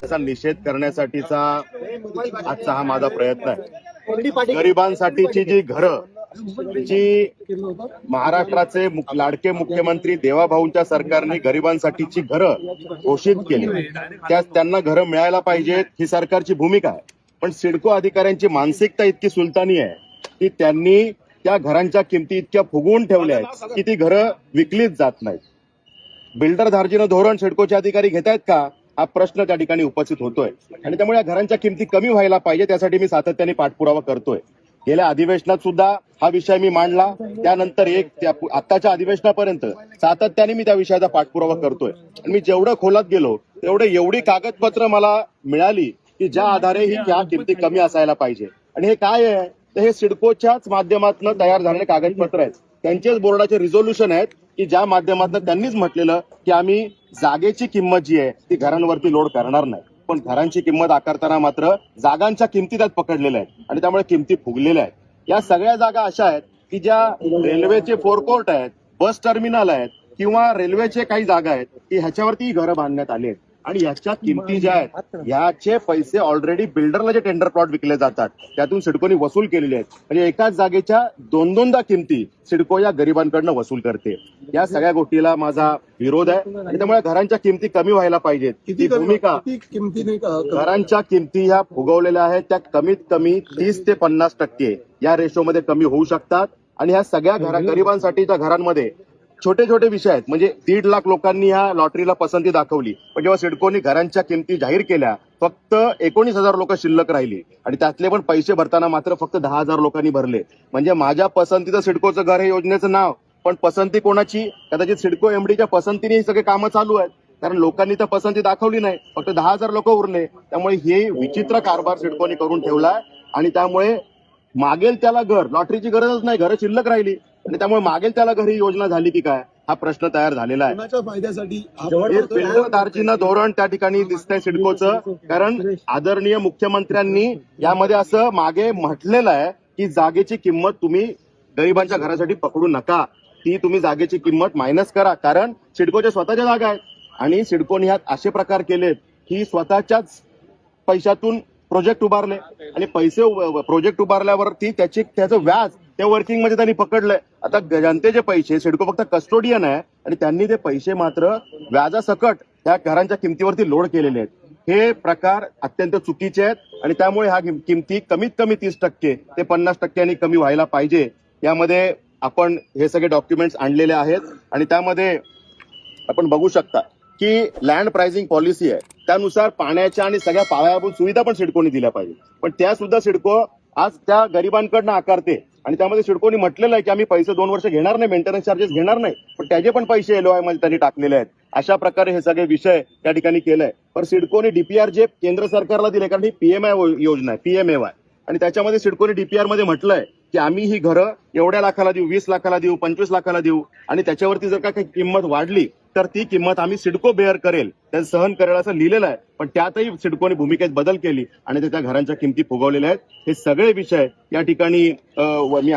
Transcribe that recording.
त्याचा निषेध करण्यासाठीचा आजचा हा माझा प्रयत्न आहे। गरिबांसाठीची जी घरं जी महाराष्ट्राचे लाडके मुख्यमंत्री देवाभाऊंच्या सरकारने गरिबांसाठीची घरं घोषित केली, त्यांना घरं मिळायला पाहिजेत ही सरकारची भूमिका आहे। पण सिडको अधिकाऱ्यांची मानसिकता इतकी सुलतानी आहे की त्यांनी त्या घरांच्या किमती इतक्या फुगवून ठेवल्या आहेत की ती घरं विकलीच जात नाहीत। बिल्डर धार्जिनं धोरण सिडकोचे अधिकारी घेत आहेत का, हा प्रश्न त्या ठिकाणी उपस्थित होतोय। आणि त्यामुळे या घरांच्या किमती कमी व्हायला पाहिजे, त्यासाठी मी सातत्याने पाठपुरावा करतोय। गेल्या अधिवेशनात सुद्धा हा विषय मी मांडला, त्यानंतर आताच्या अधिवेशनापर्यंत सातत्याने मी त्या विषयाचा पाठपुरावा करतोय। आणि मी जेवढं खोलात गेलो एवढी कागदपत्र मला मिळाली की ज्या आधारे ही ह्या किमती कमी असायला पाहिजे। आणि हे काय आहे, तर हे सिडकोच्याच माध्यमातून तयार झालेले कागदपत्र आहेत, त्यांचेच बोर्डाचे रिझोल्युशन आहेत की ज्या माध्यमातून त्यांनीच म्हटलेलं की आम्ही जागेची किंमत जी आहे ती घरांवरती लोड करणार नाही, पण घरांची किंमत आकारताना मात्र जागांच्या किमती त्यात पकडलेल्या आहेत आणि त्यामुळे किमती फुगलेल्या आहेत। या सगळ्या जागा अशा आहेत की ज्या रेल्वेचे फोरकोर्ट आहेत, बस टर्मिनल आहेत किंवा रेल्वेचे काही जागा आहेत की ह्याच्यावरती घरं बांधण्यात आली आहेत। आणि याच्या किमती ज्या आहेत याचे पैसे ऑलरेडी बिल्डरला जे टेंडर प्लॉट विकले जातात त्यातून सिडकोने वसूल केलेले आहेत। म्हणजे एकाच जागेच्या दोनदा किमती सिडको या गरिबांकडनं वसूल करते। या सगळ्या गोष्टीला माझा विरोध आहे आणि त्यामुळे घरांच्या किमती कमी व्हायला पाहिजेत ही भूमिका। घरांच्या किमती ह्या फुगवलेल्या आहेत, त्या कमीत कमी 30 ते 50% या रेशोमध्ये कमी होऊ शकतात। आणि ह्या सगळ्या गरिबांसाठीच्या घरांमध्ये छोटे छोटे विषय आहेत, म्हणजे 1.5 लाख लोकांनी ह्या लॉटरीला पसंती दाखवली, पण जेव्हा सिडकोनी घरांच्या किमती जाहीर केल्या फक्त 19,000 लोक शिल्लक राहिली आणि त्यातले पण पैसे भरताना मात्र फक्त 10,000 लोकांनी भरले। म्हणजे माझ्या पसंतीचं सिडकोचं घर हे योजनेचं नाव, पण पसंती कोणाची, कदाचित सिडको एमडीच्या पसंतीने ही सगळे कामं चालू आहेत, कारण लोकांनी तर पसंती दाखवली नाही, फक्त 10,000 लोक उरले। त्यामुळे हे विचित्र कारभार सिडकोने करून ठेवलाय आणि त्यामुळे मागेल त्याला घर, लॉटरीची गरजच नाही, घरं शिल्लक राहिली आणि त्यामुळे मागेल त्याला घर ही योजना झाली की काय, हा प्रश्न तयार झालेला आहे। फायद्यासाठी बिल्डर दार्जिनं धोरण त्या ठिकाणी दिसतंय सिडकोचं, कारण आदरणीय मुख्यमंत्र्यांनी यामध्ये असं मागे म्हटलेलं आहे की जागेची किंमत तुम्ही गरिबांच्या घरासाठी पकडू नका, ती तुम्ही जागेची किंमत मायनस करा, कारण सिडकोच्या स्वतःच्या जागा आहेत। आणि सिडकोने ह्यात असे प्रकार केलेत की स्वतःच्याच पैशातून प्रोजेक्ट उभारले आणि प्रोजेक्ट उभारल्यावरती त्याचं व्याज त्या वर्किंग मध्ये त्यांनी पकडलंय। आता जनतेचे पैसे सिडको फक्त कस्टोडियन आहे आणि त्यांनी ते पैसे मात्र व्याजासकट त्या घरांच्या किमतीवरती लोड केलेले आहेत। हे प्रकार अत्यंत चुकीचे आहेत आणि त्यामुळे ह्या किमती कमीत कमी 30% ते 50% कमी व्हायला पाहिजे। यामध्ये आपण हे सगळे डॉक्युमेंट्स आणलेले आहेत आणि त्यामध्ये आपण बघू शकता की लँड प्राइसिंग पॉलिसी आहे, त्यानुसार पाण्याच्या आणि सगळ्या पायाभूत सुविधा पण सिडकोने दिल्या पाहिजे, पण त्या सुद्धा सिडको आज त्या गरिबांकडनं आकारते। आणि त्यामध्ये सिडकोने म्हटलेलं आहे की आम्ही पैसे 2 वर्ष घेणार नाही, मेंटेनन्स चार्जेस घेणार नाही, पण त्याचे पण पैसे एलओआय मध्ये त्यांनी टाकलेले आहेत। अशा प्रकारे हे सगळे विषय त्या ठिकाणी केलंय। पण सिडकोने डीपीआर जे केंद्र सरकारला दिले, कारण ही पीएमआय योजना आहे, पीएमएवाय, आणि त्याच्यामध्ये सिडकोने डीपीआर मध्ये म्हटलंय की आम्ही ही घरं एवढ्या लाखाला देऊ, 20 लाखाला देऊ, 25 लाखाला देऊ, आणि त्याच्यावरती जर का काही किंमत वाढली तर ती किंमत आम्ही सिडको बेअर करेल, त्या सहन करेल असं लिहिलेलं आहे। पण त्यातही सिडकोने भूमिकेत बदल केली आणि त्याच्या घरांच्या किमती फुगवलेल्या आहेत। हे सगळे विषय या ठिकाणी मी